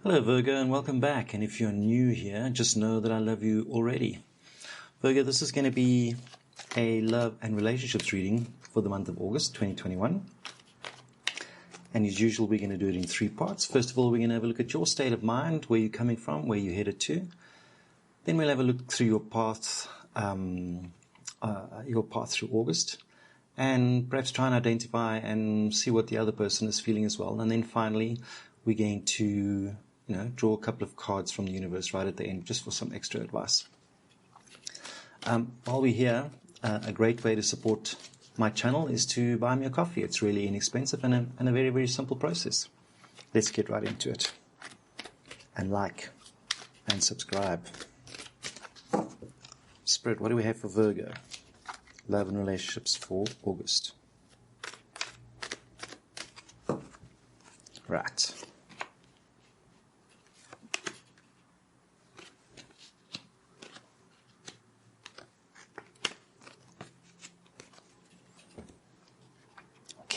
Hello Virgo, and welcome back. And if you're new here, just know that I love you already. Virgo, this is going to be a love and relationships reading for the month of August 2021. And as usual, we're going to do it in three parts. First of all, we're going to have a look at your state of mind, where you're coming from, where you're headed to. Then we'll have a look through your path through August, and perhaps try and identify and see what the other person is feeling as well. And then finally, we're going to draw a couple of cards from the universe right at the end, just for some extra advice. While we're here, a great way to support my channel is to buy me a coffee. It's really inexpensive and a very, very simple process. Let's get right into it. And like and subscribe. Spirit, what do we have for Virgo? Love and relationships for August. Right.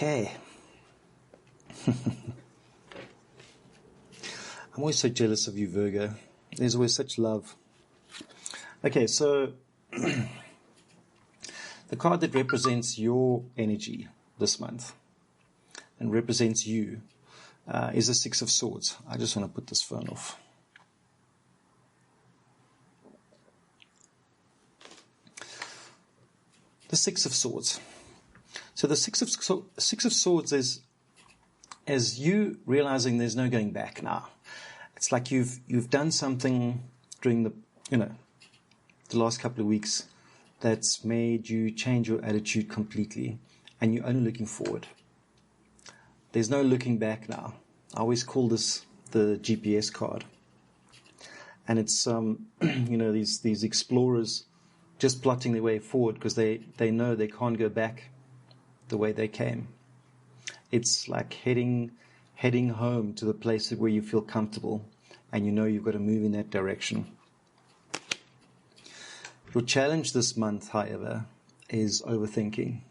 Okay. I'm always so jealous of you, Virgo. There's always such love. Okay, so the card that represents your energy this month and represents you is the Six of Swords. I just want to put this phone off. The Six of Swords. So the Six of Swords is as you realizing there's no going back now. It's like you've done something during the last couple of weeks that's made you change your attitude completely, and you're only looking forward. There's no looking back now. I always call this the GPS card, and it's these explorers just plotting their way forward because they know they can't go back the way they came. It's like heading home to the place where you feel comfortable, and you know you've got to move in that direction. Your challenge this month, however, is overthinking.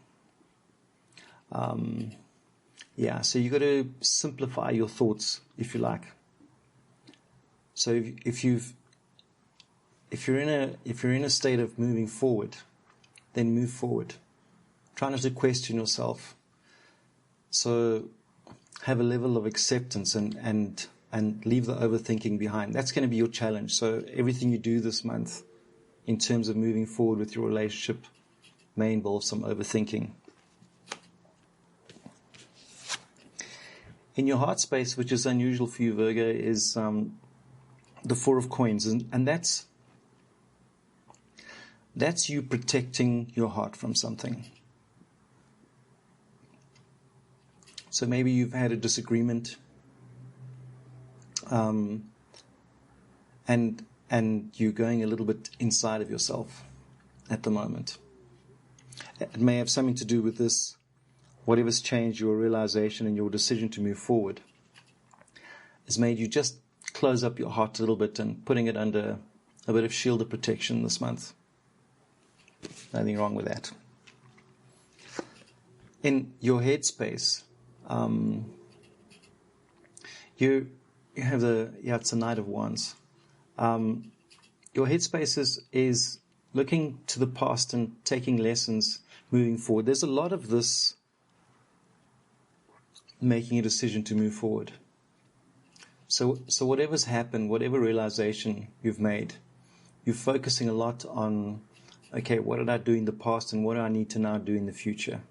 So you've got to simplify your thoughts, if you like. So if you're in a state of moving forward, then move forward. Try not to question yourself. So have a level of acceptance and leave the overthinking behind. That's going to be your challenge. So everything you do this month in terms of moving forward with your relationship may involve some overthinking. In your heart space, which is unusual for you, Virgo, is the Four of Coins. And that's you protecting your heart from something. So maybe you've had a disagreement, and you're going a little bit inside of yourself at the moment. It may have something to do with this. Whatever's changed your realization and your decision to move forward has made you just close up your heart a little bit and putting it under a bit of shield of protection this month. Nothing wrong with that. In your headspace, you have it's a Knight of Wands. Your headspace is looking to the past and taking lessons moving forward. There's a lot of this making a decision to move forward. So whatever's happened, whatever realization you've made, you're focusing a lot on, okay, what did I do in the past and what do I need to now do in the future?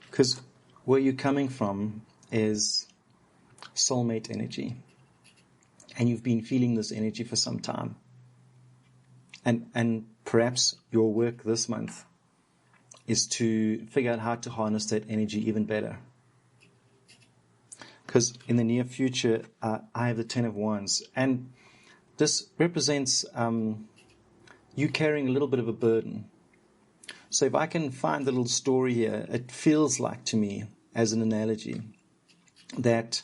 Because where you're coming from is soulmate energy. And you've been feeling this energy for some time. And perhaps your work this month is to figure out how to harness that energy even better. Because in the near future, I have the Ten of Wands. And this represents you carrying a little bit of a burden. So if I can find the little story here, it feels like to me, as an analogy, that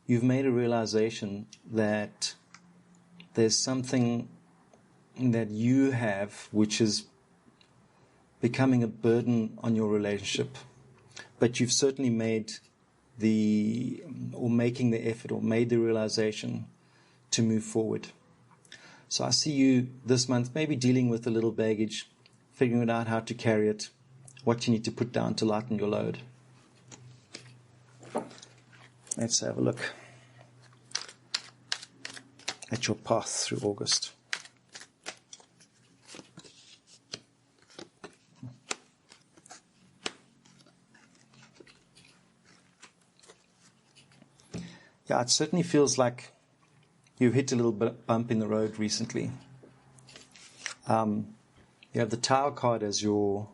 you've made a realization that there's something that you have which is becoming a burden on your relationship. But you've certainly made or making the effort or made the realization to move forward. So I see you this month maybe dealing with a little baggage, figuring out how to carry it, what you need to put down to lighten your load. Let's have a look at your path through August. Yeah, it certainly feels like you've hit a little bump in the road recently. You have the Tower card as your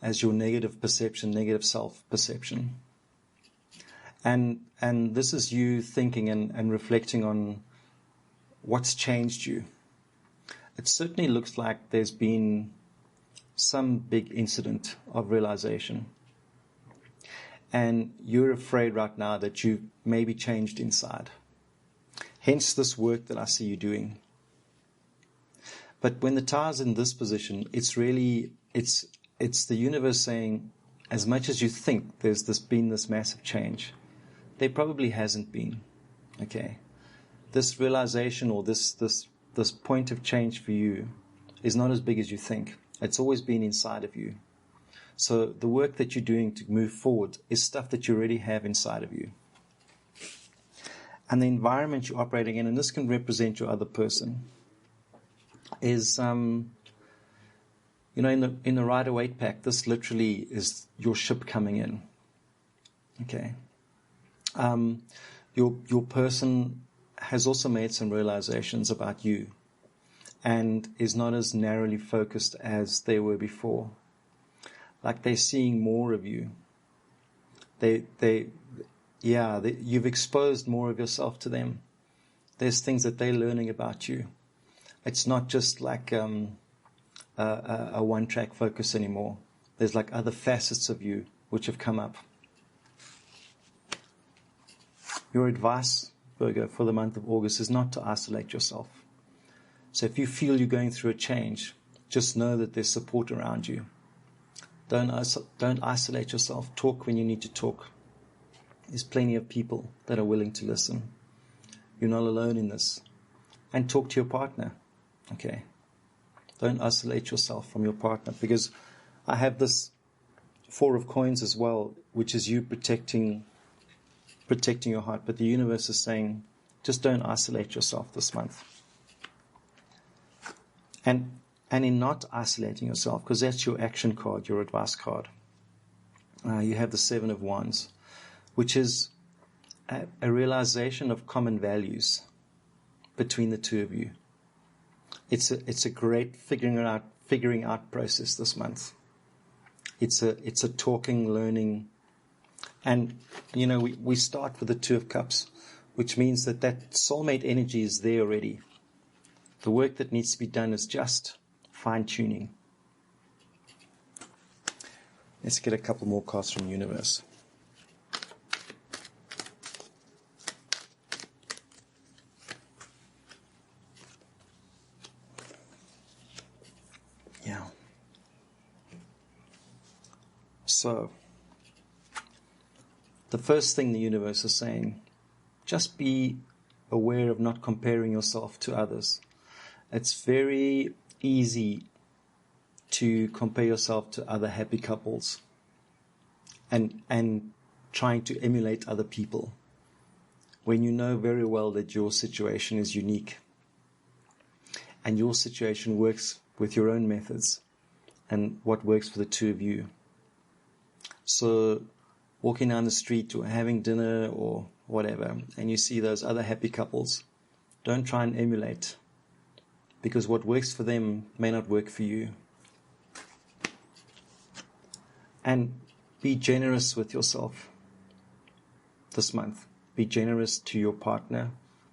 negative perception, negative self-perception. And this is you thinking and reflecting on what's changed you. It certainly looks like there's been some big incident of realization. And you're afraid right now that you may be changed inside. Hence this work that I see you doing. But when the Tower's in this position, it's really, it's the universe saying, as much as you think there's been this massive change, there probably hasn't been. Okay. This realization or this point of change for you is not as big as you think. It's always been inside of you. So the work that you're doing to move forward is stuff that you already have inside of you. And the environment you're operating in, and this can represent your other person, is, in the Rider-Waite pack, this literally is your ship coming in. Okay. Your person has also made some realizations about you and is not as narrowly focused as they were before. Like they're seeing more of you. You've exposed more of yourself to them. There's things that they're learning about you. It's not just like a one-track focus anymore. There's like other facets of you which have come up. Your advice, Virgo, for the month of August is not to isolate yourself. So if you feel you're going through a change, just know that there's support around you. Don't isolate yourself. Talk when you need to talk. There's plenty of people that are willing to listen. You're not alone in this. And talk to your partner. Okay. Don't isolate yourself from your partner, because I have this 4 of coins as well, which is you protecting your heart. But the universe is saying, just don't isolate yourself this month. And in not isolating yourself, because that's your action card, your advice card, you have the 7 of Wands, which is a realization of common values between the two of you. It's a great figuring out process this month. It's a talking, learning, and we start with the 2 of Cups, which means that soulmate energy is there already. The work that needs to be done is just fine-tuning. Let's get a couple more cards from the universe. Yeah. So, the first thing the universe is saying, just be aware of not comparing yourself to others. It's very easy to compare yourself to other happy couples and trying to emulate other people when you know very well that your situation is unique and your situation works with your own methods and what works for the two of you. So walking down the street or having dinner or whatever, and you see those other happy couples, don't try and emulate, because what works for them may not work for you. And be generous with yourself this month. Be generous to your partner.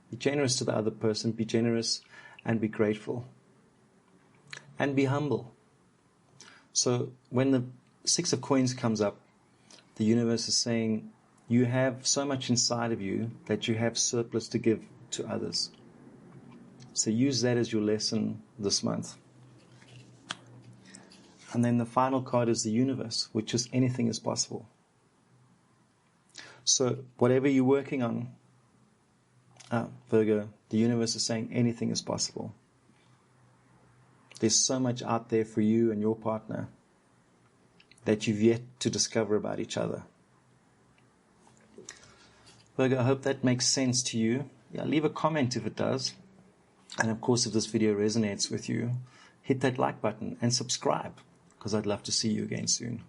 Be generous to the other person. Be generous and be grateful. And be humble. So when the 6 of Coins comes up, the universe is saying you have so much inside of you that you have surplus to give to others. So use that as your lesson this month. And then the final card is the universe, which is anything is possible. So whatever you're working on, Virgo, the universe is saying anything is possible. There's so much out there for you and your partner that you've yet to discover about each other. Virgo, I hope that makes sense to you. Yeah, leave a comment if it does. And of course, if this video resonates with you, hit that like button and subscribe, because I'd love to see you again soon.